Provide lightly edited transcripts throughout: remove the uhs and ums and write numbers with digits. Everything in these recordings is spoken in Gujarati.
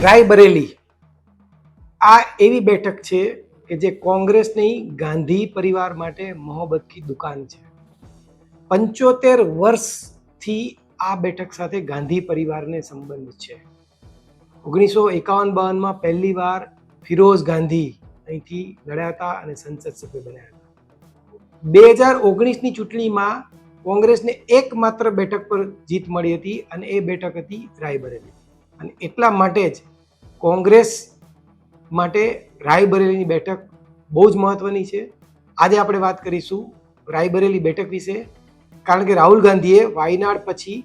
રાયબરેલી આ એવી બેઠક છે કે જે કોંગ્રેસની ગાંધી પરિવાર માટે મોહબ્બત કી દુકાન છે. 75 વર્ષથી આ બેઠક સાથે ગાંધી પરિવારને સંબંધ છે. 1951-52માં પહેલી વાર ફિરોઝ ગાંધી અહીંથી લડ્યા હતા અને સંસદ સભ્ય બન્યા હતા. 2019ની ચૂંટણીમાં કોંગ્રેસને એકમાત્ર બેઠક પર જીત મળી હતી અને એ બેઠક હતી રાયબરેલી. અને એટલા માટે જ કોંગ્રેસ માટે રાયબરેલીની બેઠક બહુ જ મહત્વની છે. આજે આપણે વાત કરીશું રાયબરેલી બેઠક વિશે, કારણ કે રાહુલ ગાંધીએ વાયનાડ પછી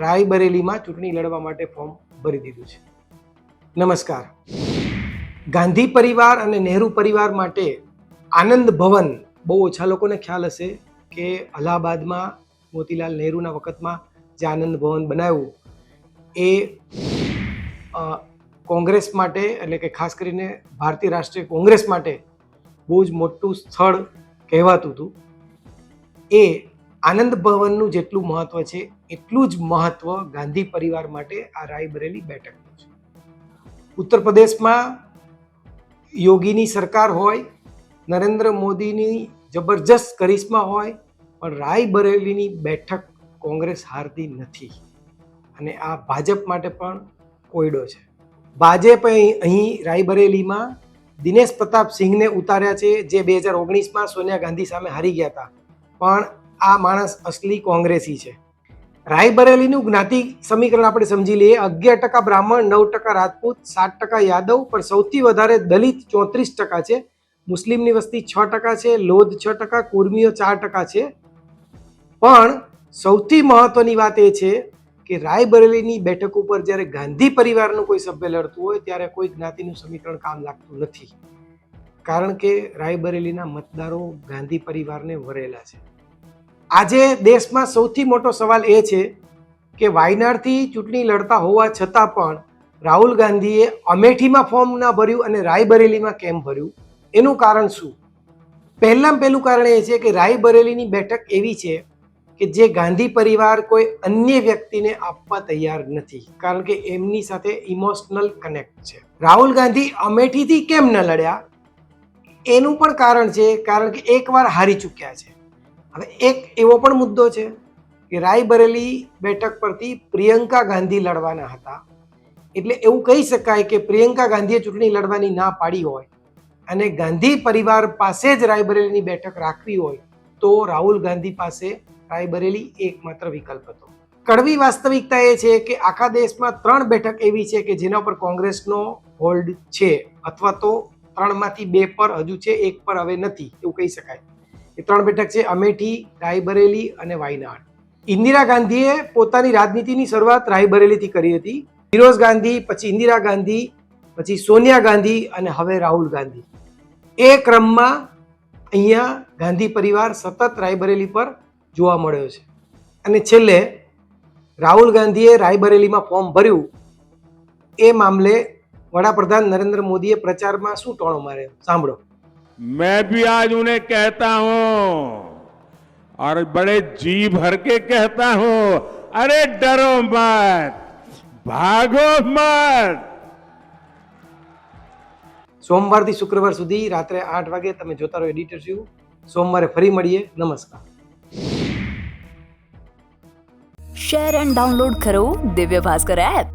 રાયબરેલીમાં ચૂંટણી લડવા માટે ફોર્મ ભરી દીધું છે. નમસ્કાર. ગાંધી પરિવાર અને નહેરુ પરિવાર માટે આનંદ ભવન બહુ ઓછા લોકોને ખ્યાલ હશે કે અલ્હાબાદમાં મોતીલાલ નહેરુના વખતમાં જે આનંદ ભવન બનાવ્યું એ કોંગ્રેસ માટે, એટલે કે ખાસ કરીને ભારતીય રાષ્ટ્રીય કોંગ્રેસ માટે બહુ જ મોટું સ્થળ કહેવાતું હતું. એ આનંદ ભવનનું જેટલું મહત્વ છે એટલું જ મહત્વ ગાંધી પરિવાર માટે આ રાયબરેલી બેઠકનું છે. ઉત્તર પ્રદેશમાં યોગીની સરકાર હોય, નરેન્દ્ર મોદીની જબરજસ્ત કરિશ્મા હોય, પણ રાયબરેલીની બેઠક કોંગ્રેસ હારતી નથી. અને આ ભાજપ માટે પણ કોયડો છે. ભાજપે અહીં રાયબરેલીમાં દિનેશ પ્રતાપ સિંહને ઉતાર્યા છે, જે 2019માં સોનિયા ગાંધી સામે હારી ગયા હતા. પણ આ માણસ અસલી કોંગ્રેસી છે. રાયબરેલીનું જ્ઞાતિ સમીકરણ આપણે સમજી લઈએ. 11% બ્રાહ્મણ, 9% રાજપૂત, 7% યાદવ, પણ સૌથી વધારે દલિત 34% છે. મુસ્લિમની વસ્તી 6% છે, લોધ 6%, કુર્મીઓ 4% છે. પણ સૌથી મહત્વની વાત એ છે કે રાયબરેલીની બેઠક ઉપર જ્યારે ગાંધી પરિવારનું કોઈ સભ્ય લડતું હોય ત્યારે કોઈ જ્ઞાતિનું સમીકરણ કામ લાગતું નથી, કારણ કે રાયબરેલીના મતદારો ગાંધી પરિવારને વરેલા છે. આજે દેશમાં સૌથી મોટો સવાલ એ છે કે વાયનાડથી ચૂંટણી લડતા હોવા છતાં પણ રાહુલ ગાંધીએ અમેઠીમાં ફોર્મ ના ભર્યું અને રાયબરેલીમાં કેમ ભર્યું? એનું કારણ શું? પહેલું કારણ એ છે કે રાયબરેલીની બેઠક એવી છે કે જે ગાંધી પરિવાર કોઈ અન્ય વ્યક્તિને આપવા તૈયાર નથી, કારણ કે એમની સાથે ઇમોશનલ કનેક્ટ છે. રાહુલ ગાંધી અમેઠીથી કેમ ન લડ્યા એનું પણ કારણ છે, કારણ કે એકવાર હારી ચૂક્યા છે. હવે એક એવો પણ મુદ્દો છે કે રાયબરેલી બેઠક પરથી પ્રિયંકા ગાંધી લડવાના હતા. એટલે એવું કહી શકાય કે પ્રિયંકા ગાંધીએ ચૂંટણી લડવાની ના પાડી હોય અને ગાંધી પરિવાર પાસે જ રાયબરેલીની બેઠક રાખવી હોય તો રાહુલ ગાંધી પાસે રાયબરેલી એકમાત્ર વિકલ્પ હતો. કડવી વાસ્તવિકતા એ છે કે આખા દેશમાં 3 બેઠક એવી છે કે જેના પર કોંગ્રેસનો હોલ્ડ છે, અથવા તો 3માંથી 2 પર હજુ છે, 1 પર હવે નથી, એવું કહી શકાય. એ 3 બેઠક છે અમેઠી, રાયબરેલી અને વાયનાડ. ઇન્દિરા ગાંધીએ પોતાની રાજનીતિની શરૂઆત રાયબરેલીથી કરી હતી. ફિરોઝ ગાંધી, પછી ઇન્દિરા ગાંધી, પછી સોનિયા ગાંધી અને હવે રાહુલ ગાંધી. એ ક્રમમાં અહીંયા ગાંધી પરિવાર સતત રાયબરેલી પર જોવા મળ્યો છે. અને છેલ્લે રાહુલ ગાંધીએ રાયબરેલીમાં ફોર્મ ભર્યું એ મામલે વડાપ્રધાન નરેન્દ્ર મોદીએ પ્રચારમાં શું ટોણો માર્યો, સાંભળો. मैं भी आज उन्हें कहता हूं और बड़े जी भर के कहता हूं, अरे डरो मत, भागो मत. સોમવારથી શુક્રવાર સુધી રાત્રે 8 વાગે તમે જોતા રહો એડિટર્સ વ્યૂ. સોમવારે ફરી મળીએ. નમસ્કાર. શેર એન્ડ ડાઉનલોડ કરો દિવ્ય ભાસ્કર એપ.